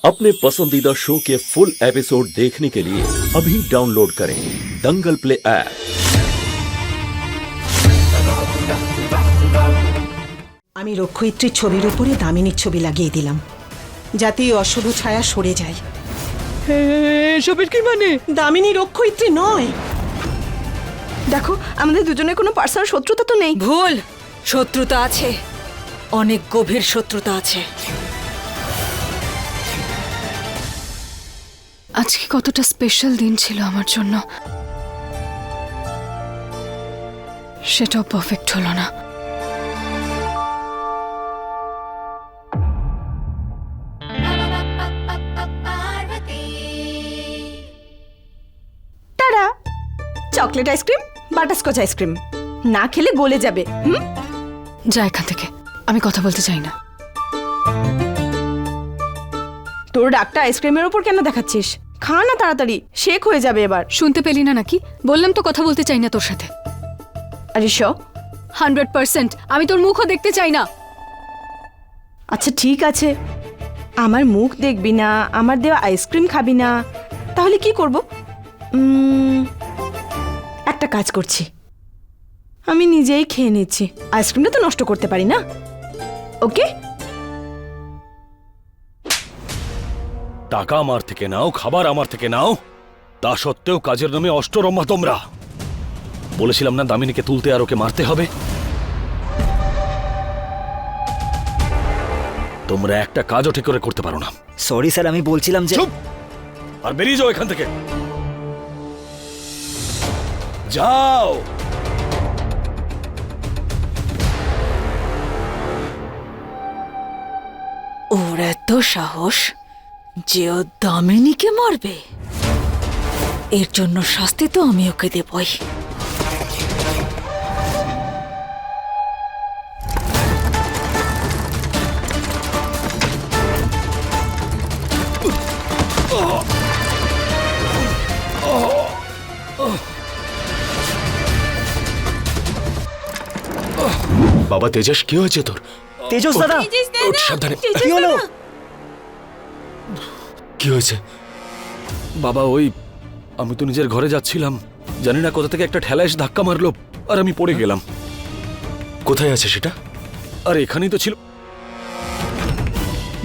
अपने पसंदीदा शो के फुल एपिसोड देखने के लिए अभी डाउनलोड करें दंगल प्ले ऐप। আমি রক্ষয়িত্রীর ছবির উপরে দামিনীর ছবি লাগিয়ে দিলাম যাতে এই অশুভ ছায়া সরে যায়। এসবের কি মানে? দামিনী রক্ষয়িত্রী নয়। দেখো, আমাদের দুজনের কোনো পার্সোনাল শত্রুতা তো নেই। ভুল, শত্রুতা আছে, অনেক গভীর শত্রুতা আছে। আজকে কতটা স্পেশাল দিন ছিল আমার জন্য, সেটাও পারফেক্ট হলো না। তারা চকলেট আইসক্রিম, বাটারস্কচ আইসক্রিম না খেলে গলে যাবে। যা এখান থেকে, আমি কথা বলতে চাই না। তোর ডাকটা আইসক্রিমের উপর কেন দেখাচ্ছিস? খা না তাড়াতাড়ি, শেক হয়ে যাবে এবার। শুনতে পেলি না নাকি? বললাম তো কথা বলতে চাই না তোর সাথে। আরে 100% আমি তোর মুখও দেখতে চাই না। আচ্ছা ঠিক আছে, আমার মুখ দেখবি না, আমার দেওয়া আইসক্রিম খাবি না, তাহলে কি করব? একটা কাজ করছি, আমি নিজেই খেয়ে নিচ্ছি। আইসক্রিমটা তো নষ্ট করতে পারি না। ওকে, টাকা আমার থেকে নাও, খাবার আমার থেকে নাও, তা সত্ত্বেও কাজের নামে অষ্টরম্ভা তোমরা। বলেছিলাম না দামিনীকে তুলতে আর ওকে মারতে হবে। তোমরা একটা কাজও ঠিক করে করতে পারো না। সরি স্যার, আমি বলছিলাম যে চুপ! আর বেরিয়ে যাও এখান থেকে, যাও। ওর এত সাহস যে ও দামিনীকে মারবে, এর জন্য শাস্তি তো আমি ওকে দেবই। বাবা তেজস, কি হয়েছে তোর? তেজস দাদা, ওঠ, সাবধানে। কি হলো? কি হয়েছে বাবা? ওই আমি তো নিজের ঘরে যাচ্ছিলাম, জানি না কোথা থেকে একটা ঠেলা এসে ধাক্কা মারলো আর আমি পড়ে গেলাম। কোথায় আছে সেটা? আর এখানেই তো ছিল।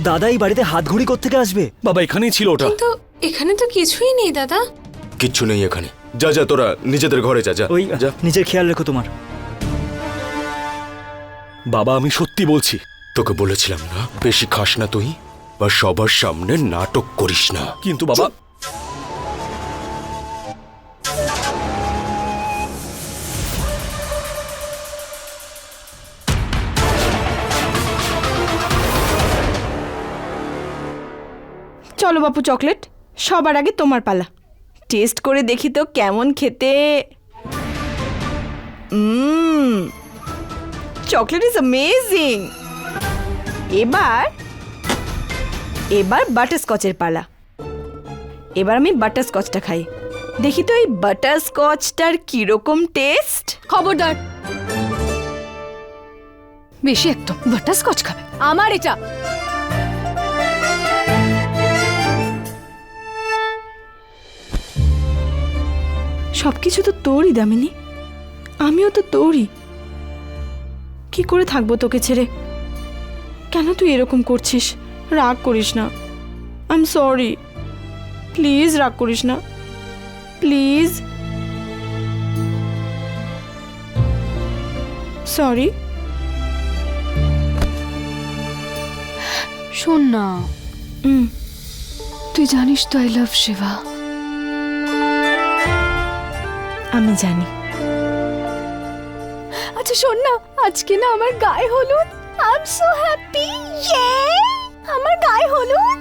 দাদা এই বাড়িতে হাত ঘড়ি কোত্থেকে আসবে? বাবা এখানেই ছিল ওটা। কিন্তু এখানে তো কিছুই নেই দাদা। কিচ্ছু নেই এখানে। যা যা, তোরা নিজেদের ঘরে যা। যা ওই যা। নিজের খেয়াল রেখো তোমার। বাবা আমি সত্যি বলছি। তোকে বলেছিলাম না বেশি খাস না তুই, বা সবার সামনে নাটক করিস না। কিন্তু বাবা, চলো বাপু, চকলেট সবার আগে তোমার পালা। টেস্ট করে দেখি তো কেমন খেতে। Chocolate is amazing. এবার বাটারস্কচের পালা। এবার আমি বাটারস্কচটা খাই, দেখি তো এই বাটারস্কচটার কিরকম টেস্ট। খবরদার, বেশি একদম বাটারস্কচ খাবে আমার এটা। সবকিছু তো তোরই দামিনী, আমিও তো তোরই। কি করে থাকবো তোকে ছেড়ে? কেন তুই এরকম করছিস? রাগ করিস না, আই এম সরি। প্লিজ রাগ করিস না, প্লিজ। সরি। শোন না, তুই জানিস তো আই লাভ শিবা। আমি জানি। আচ্ছা শোন না, আজকে না আমার গায়ে হলুদ। I am so happy. আমার গায়ে হলুদ।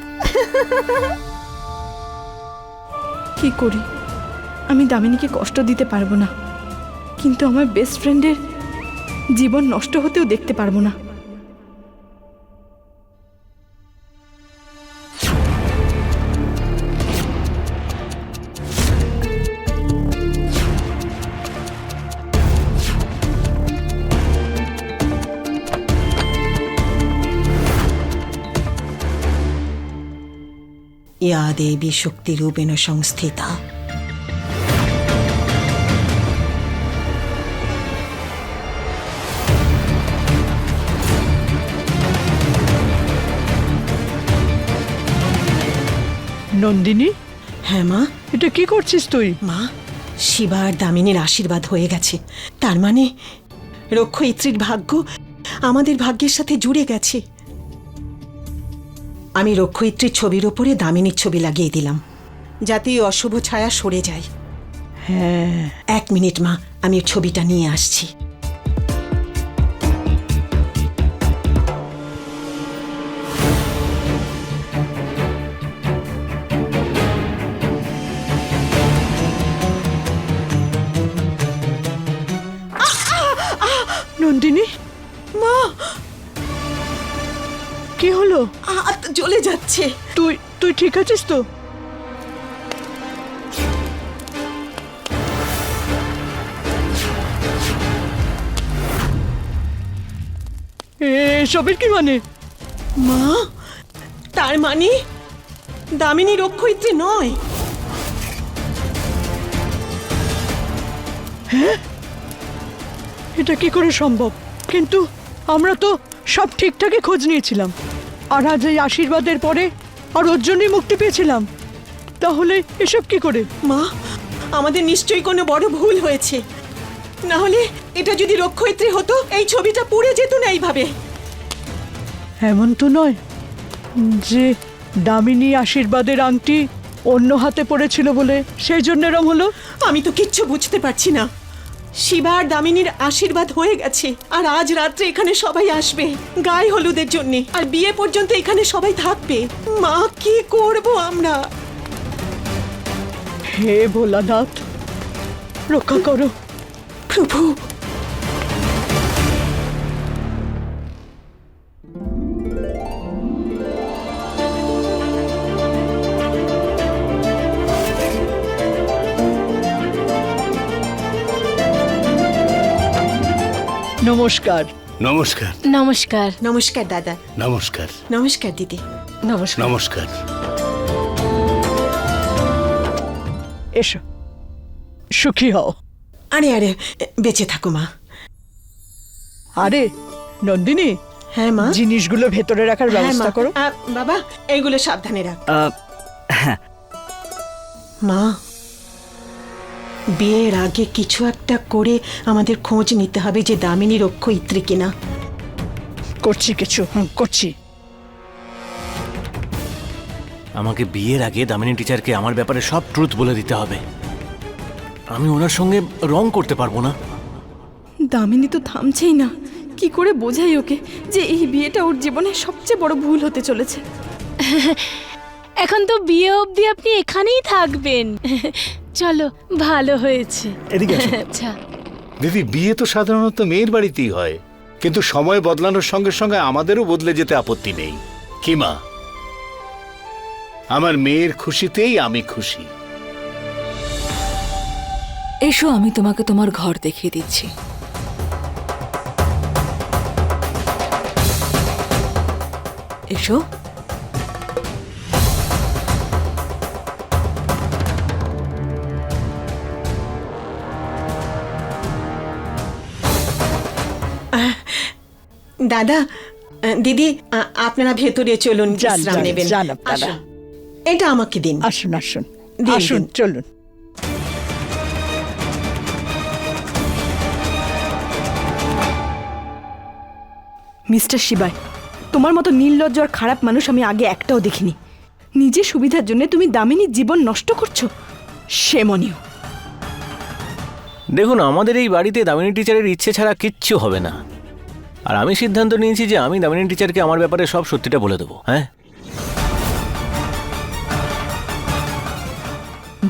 কি করি? আমি দামিনীকে কষ্ট দিতে পারবো না, কিন্তু আমার বেস্ট ফ্রেন্ডের জীবন নষ্ট হতেও দেখতে পারবো না। या देवी शक्तिरूपेण संस्थिता। নন্দিনী, হ্যাঁ মা। এটা কি করছিস তুই? মা, শিবা আর দামিনীর আশীর্বাদ হয়ে গেছে। তার মানে রক্ষয়িত্রীর ভাগ্য আমাদের ভাগ্যের সাথে জুড়ে গেছে। আমি রক্ষয়িত্রীর ছবির ওপরে দামিনীর ছবি লাগিয়ে দিলাম, যাতে এই অশুভ ছায়া সরে যায়। হ্যাঁ, 1 মিনিট মা, আমি ছবিটা নিয়ে আসছি। নন্দিনী, মা, কি হলো? হাত জ্বলে যাচ্ছে। তুই তুই ঠিক আছিস তো? এসবের কি মানে? মা, তার মানে দামিনী রক্ষয়িত্রী নয়। এটা কি করে সম্ভব? কিন্তু আমরা তো সব ঠিকঠাকই খোঁজ নিয়েছিলাম, আর আজ এই আশীর্বাদের পরে আর ওর জন্যই মুক্তি পেয়েছিলাম। তাহলে এসব কি করে? মা, আমাদের নিশ্চয়ই কোনো বড় ভুল হয়েছে। না হলে এটা যদি রক্ষয়িত্রী হতো, এই ছবিটা পুড়ে যেত না এইভাবে। এমন তো নয় যে দামিনী আশীর্বাদের আংটি অন্য হাতে পড়েছিল বলে সেই জন্য এরম হলো। আমি তো কিচ্ছু বুঝতে পারছি না। শিবা আর দামিনীর আশীর্বাদ হয়ে গেছে, আর আজ রাত্রে এখানে সবাই আসবে গায়ে হলুদের জন্য, আর বিয়ে পর্যন্ত এখানে সবাই থাকবে। মা, কি করব আমরা? হে ভোলানাথ, রক্ষা করো প্রভু। নমস্কার। নমস্কার। নমস্কার। নমস্কার দাদা। নমস্কার। নমস্কার দিদি। নমস্কার। নমস্কার। এসো, সুখী হও। আরে আরে, বেঁচে থাকো মা। আরে নন্দিনী, হ্যাঁ মা। জিনিসগুলো ভেতরে রাখার হ্যাঁ, ব্যবস্থা মা। করো। বাবা, এইগুলো সাবধানে রাখ। হ্যাঁ, মা, বিয়ের আগে কিছু একটা করে আমাদের খোঁজ নিতে হবে যে দামিনী রক্ষয়িত্রী কিনা। করছি কিছু, করছি। আমাকে বিয়ের আগে দামিনী টিচারকে আমার ব্যাপারে সব ট্রুথ বলে দিতে হবে। আমি ওনার সঙ্গে রং করতে পারবো না। দামিনী তো থামছেই না। কি করে বোঝাই ওকে যে এই বিয়েটা ওর জীবনে সবচেয়ে বড় ভুল হতে চলেছে? এখন তো বিয়ে অবধি আপনি এখানেই থাকবেন। চলো, ভালো হয়েছে। এদিকে আসো। আচ্ছা, দিদি, বিয়ে তো সাধারণত মেয়ের বাড়িতেই হয়, কিন্তু সময় বদলানোর সঙ্গে সঙ্গে আমাদেরও বদলে যেতে আপত্তি নেই। কি মা, আমার মেয়ের খুশিতেই আমি খুশি। এসো, আমি তোমাকে তোমার ঘর দেখিয়ে দিচ্ছি। এসো। দাদা, দিদি, আপনারা ভেতরে চলুন, যান, বিশ্রাম যান, নেবেন। যান আপনারা। আসুন। এটা আমাকে দিন। আসুন আসুন দিন, আসুন, দিন। চলুন। মিস্টার শিবাই, তোমার মতো নির্লজ্জ আর খারাপ মানুষ আমি আগে একটাও দেখিনি। নিজের সুবিধার জন্য তুমি দামিনীর জীবন নষ্ট করছো। সেমনিও। দেখুন, আমাদের এই বাড়িতে দামিনী টিচারের ইচ্ছে ছাড়া কিচ্ছু হবে না। আর আমি সিদ্ধান্ত নিয়েছি যে আমি দামিনী টিচারকে আমার ব্যাপারে সব সত্যিটা বলে দেবো। হ্যাঁ,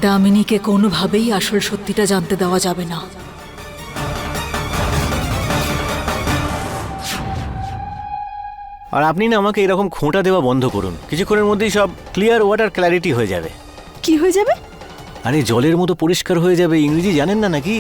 দামিনীকে কোনোভাবেই আসল সত্যিটা জানতে দেওয়া যাবে না। আর আপনি না আমাকে এরকম খোঁটা দেওয়া বন্ধ করুন। কিছুক্ষণের মধ্যেই সব ক্লিয়ার ওয়াটার ক্ল্যারিটি হয়ে যাবে। কি হয়ে যাবে? আরে জলের মতো পরিষ্কার হয়ে যাবে। ইংরেজি জানেন না নাকি?